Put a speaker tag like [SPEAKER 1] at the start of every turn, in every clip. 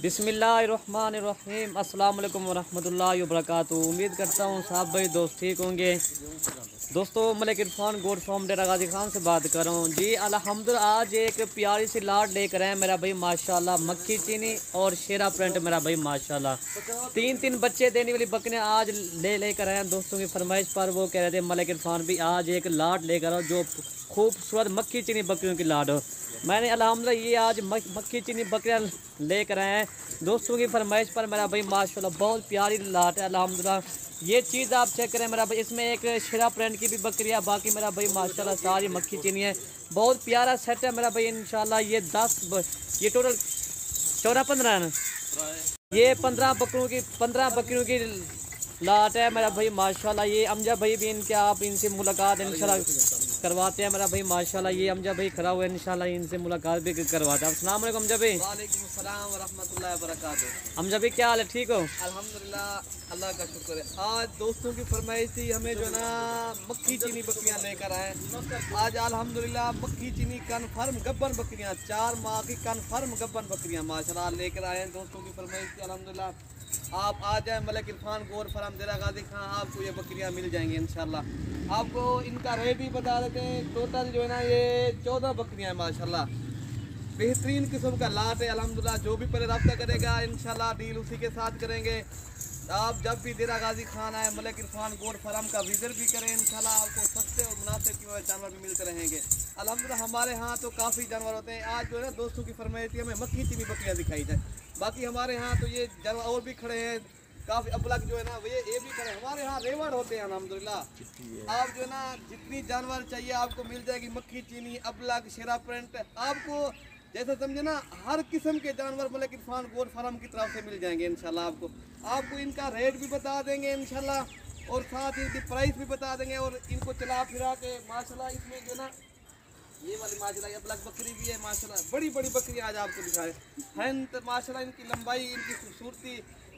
[SPEAKER 1] बिस्मिल्लाहिर्रहमानिर्रहीम। अस्सलाम वालेकुम वरहमतुल्लाहि वबरकातुहू। उम्मीद करता हूँ साहब भाई दोस्त ठीक होंगे। दोस्तों मलिक इरफान गोट फॉर्म डेरा गाजी खान से बात कर रहा हूँ जी। अल्हम्दुलिल्लाह आज एक प्यारी सी लाट लेकर आए मेरा भाई माशाल्लाह, मक्खी चीनी और शेरा प्रिंट मेरा भाई माशाल्लाह। तीन बच्चे देने वाली बकरियाँ आज लेकर आए दोस्तों की फरमाइश पर। वो कह रहे थे मलिक इरफान भी आज एक लाट लेकर आओ जो खूबसूरत मक्खी चीनी बकरियों की लाट हो। मैंने अल्हम्दुलिल्लाह ये आज मक्खी चीनी बकरियाँ लेकर आए हैं दोस्तों की फरमाइश पर मेरा भाई माशाल्लाह। बहुत प्यारी लाट है अल्हम्दुलिल्लाह। ये चीज़ आप चेक करें मेरा भाई, इसमें एक शेरा प्रिंट की भी बकरी है, बाकी मेरा भाई माशाल्लाह सारी मक्खी चीनी है। बहुत प्यारा सेट है मेरा भाई इंशाल्लाह। ये 10 ये टोटल 14-15 है ना, ये 15 बकरियों की लाट है मेरा भाई माशाल्लाह। ये अमजा भाई भी इनके आप इनसे मुलाकात इंशाल्लाह करवाते हैं मेरा भाई माशाल्लाह। ये अमजा भाई खड़ा हुआ है इंशाल्लाह, इनसे मुलाकात भी करवाते हैं। अस्सलाम वालेकुम अमजा भाई।
[SPEAKER 2] वालेकुम अस्सलाम व रहमतुल्लाहि व बरकातुहू।
[SPEAKER 1] अमजा भाई क्या हाल है, ठीक हो?
[SPEAKER 2] अल्हम्दुलिल्लाह अल्लाह का शुक्र है। आज दोस्तों की फरमाइश थी हमें जो ना मक्खी चीनी बकरियां लेकर आए। आज अल्हम्दुलिल्लाह मक्खी चीनी कन्फर्म गब्बन बकरियां 4 माह की कन्फर्म गब्बन बकरियां माशाल्लाह लेकर आए हैं। दोस्तों की फरमाइश थी अल्हम्दुलिल्लाह आप आ जाए मलिक इरफान गोट फार्म डेरा गाजी खान, आपको ये बकरियां मिल जाएंगी इंशाल्लाह। आपको इनका रेट भी बता देते हैं। टोटल जो है ना ये 14 बकरियां हैं माशाल्लाह। बेहतरीन किस्म का लाट है अल्हम्दुलिल्लाह। जो भी पहले रब्ता करेगा इंशाल्लाह डील उसी के साथ करेंगे। आप जब भी डेरा गाजी खान आए मलिक इरफान गोट फार्म का विजिट भी करें इंशाल्लाह, आपको सस्ते और मुनासिब कीमत जानवर भी मिलते रहेंगे अल्हम्दुलिल्लाह। हमारे यहाँ तो काफ़ी जानवर होते हैं। आज जो है ना दोस्तों की फरमाइश थी हमें मक्खी चीनी बकरियाँ दिखाई जाए। बाकी हमारे यहाँ तो ये जानवर और भी खड़े हैं काफ़ी अबलग जो है ना ये भी खड़े। हमारे यहाँ रेवड़ होते हैं अल्हम्दुलिल्लाह। आप जो है ना जितनी जानवर चाहिए आपको मिल जाएगी। मक्खी चीनी, अबलग, शेरा प्रिंट, आपको जैसे समझे ना हर किस्म के जानवर मलिक इरफान गोट फार्म की तरफ से मिल जाएंगे इंशाल्लाह। आपको इनका रेट भी बता देंगे इंशाल्लाह और साथ ही इनकी प्राइस भी बता देंगे और इनको चला फिरा के माशाल्लाह। इसमें जो ना ये वाली माशाल्लाह ये ब्लैक बकरी भी है माशाल्लाह। बड़ी बकरी आज आपको दिखाए हैं तो माशाल्लाह। इनकी लंबाई, इनकी खूबसूरती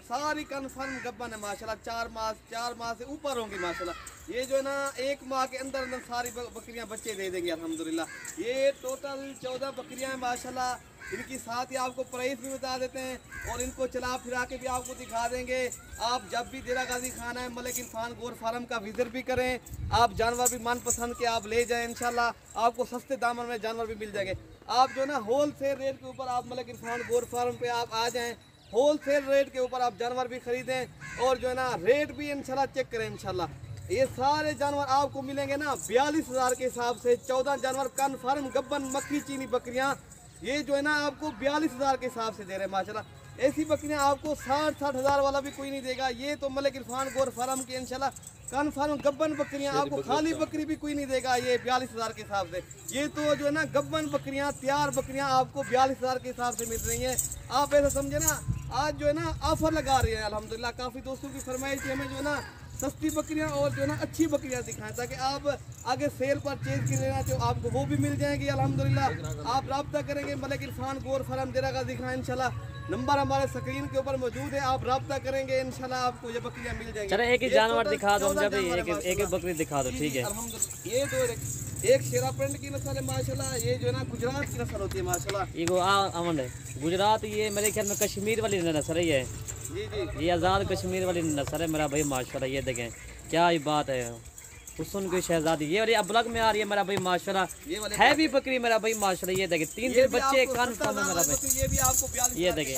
[SPEAKER 2] सारी कन्फर्म गब्बन है माशाल्लाह। 4 माह से ऊपर होंगी माशाल्लाह। ये जो है ना 1 माह के अंदर सारी बकरियां बच्चे दे देंगी अल्हम्दुलिल्लाह। ये टोटल 14 बकरियां हैं माशाल्लाह। इनकी साथ ही आपको प्राइस भी बता देते हैं और इनको चला फिरा के भी आपको दिखा देंगे। आप जब भी डेरा गाजी खान आए मलिक इरफान गोट फार्म का विजिट भी करें, आप जानवर भी मनपसंद के आप ले जाएं इंशाल्लाह। आपको सस्ते दामों में जानवर भी मिल जाएंगे। आप जो ना होल सेल रेट के ऊपर आप मलिक इरफान गोट फार्म पे आप आ जाएँ, होल सेल रेट के ऊपर आप जानवर भी खरीदें और जो है ना रेट भी इंशाल्लाह चेक करें इंशाल्लाह। ये सारे जानवर आपको मिलेंगे ना 42,000 के हिसाब से। 14 जानवर कन्फर्म गब्बन मक्खी चीनी बकरियां ये जो है ना आपको 42,000 के हिसाब से दे रहे हैं माशाल्लाह। ऐसी बकरियां आपको 60 हज़ार वाला भी कोई नहीं देगा। ये तो मलिक इरफान गोट फार्म की इंशाल्लाह कन्फर्म गब्बन बकरियां आपको खाली बकरी भी कोई नहीं देगा ये 42,000 के हिसाब से। ये तो जो है ना गब्बन बकरियां तैयार बकरियां आपको 42,000 के हिसाब से मिल रही हैं। आप ऐसा समझे ना आज जो है ना ऑफर लगा रही है अल्हम्दुलिल्लाह। काफ़ी दोस्तों की फरमाइश है हमें जो है ना सस्ती बकरियां और जो है ना अच्छी बकरियां दिखाएं ताकि आप आगे सेल पर चेंज की लेना तो आपको वो भी मिल जाएंगी अल्हम्दुलिल्लाह। आप रब्ता करेंगे मलिक इरफान गोट फार्म डेरा गाजी खान इंशाल्लाह। नंबर हमारे स्क्रीन के ऊपर मौजूद है, आप रब्ता करेंगे इंशाल्लाह आपको ये बकरियां मिल जाएंगी।
[SPEAKER 1] चलो एक ही जानवर दिखा दो जब एक बकरी दिखा दो, ठीक है।
[SPEAKER 2] अल्हम्दुलिल्लाह ये तो एक शेरा प्रिंट की नस्ल है माशाल्लाह। ये जो है ना गुजरात की नस्ल होती है माशाल्लाह।
[SPEAKER 1] अमन है गुजरात, ये मेरे ख्याल में कश्मीर वाली नस्ल है। ये
[SPEAKER 2] जी
[SPEAKER 1] ये आज़ाद कश्मीर वाली नस्ल है मेरा भाई माशाल्लाह। ये देखें क्या ही बात है, हुस्न की शहजादी। ये वाली अबलग में आ रही है मेरा भाई माशाल्लाह। है भी बकरी मेरा भाई माशाल्लाह। ये देखें 3 बच्चे कन्फर्म है मेरा भाई।
[SPEAKER 2] ये भी आपको
[SPEAKER 1] ये देखें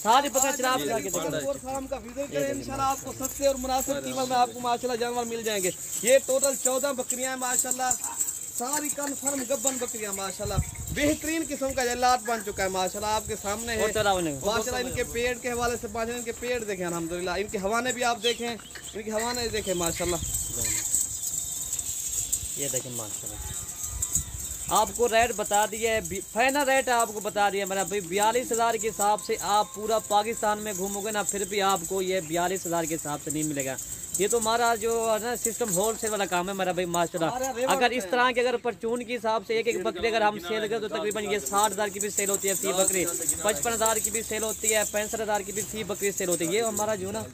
[SPEAKER 1] सारी बकरियां चला फिरा के
[SPEAKER 2] फार्म का विजिट करें इंशाल्लाह। आपको सस्ते और मुनासिब कीमत में आपको माशाल्लाह जानवर मिल जाएंगे। ये टोटल 14 बकरियां हैं माशाल्लाह। सारी कन्फर्म गब्बन बकरियां माशाल्लाह। बेहतरीन किस्म का लाट बन चुका है माशाल्लाह आपके सामने है माशाल्लाह। इनके पेड़ के हवाले से माशाल्लाह इनके पेड़ देखें अल्हम्दुलिल्लाह। इनके हवाने भी आप देखें, इनके हवाने देखें माशाल्लाह।
[SPEAKER 1] ये देखें माशाल्लाह। आपको रेट बता दिया है, फाइनल रेट आपको बता दिया मेरा भाई 42,000 के हिसाब से। आप पूरा पाकिस्तान में घूमोगे ना फिर भी आपको ये 42,000 के हिसाब से नहीं मिलेगा। ये तो हमारा जो है ना सिस्टम होलसेल वाला काम है मेरा भाई माशाल्लाह। अगर इस तरह के अगर परचून के हिसाब से एक बकरी अगर हम सेल करें तो तकरीबन ये 60,000 की भी सेल होती है फी बकरी, 55,000 की भी सेल होती है, 65,000 की भी फी बकरी सेल होती है। ये हमारा जो ना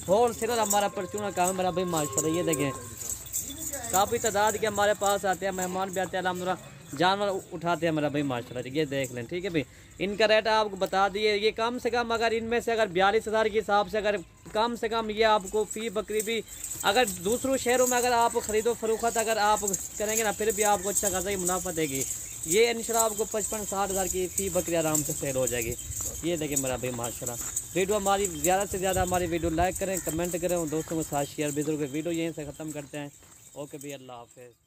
[SPEAKER 1] होलसेल हमारा परचून का काम है मेरा भाई माशाल्लाह। ये देखें काफ़ी तादाद के हमारे पास आते हैं, मेहमान भी आते हैं अल्हम्दुलिल्लाह। जानवर उठाते हैं मेरा भाई माशाल्लाह। ये देख लें, ठीक है भाई। इनका रेट आपको बता दिए, ये कम से कम अगर इनमें से अगर 42,000 के हिसाब से अगर कम से कम ये आपको फ़ी बकरी भी अगर दूसरों शहरों में अगर आप ख़रीदो फरोख्त अगर आप करेंगे ना, फिर भी आपको अच्छा खासा ही मुनाफा देगी। ये इंशाल्लाह आपको 55-60 हज़ार की फ़ी बकरी आराम से सेल हो जाएगी। ये देखिए मेरा भाई माशाल्लाह। वीडियो हमारी ज़्यादा से ज़्यादा हमारी वीडियो लाइक करें, कमेंट करें और दोस्तों के साथ शेयर भी जरूर करें। वीडियो यहीं से ख़त्म करते हैं। ओके भाई, अल्लाह हाफ़िज़।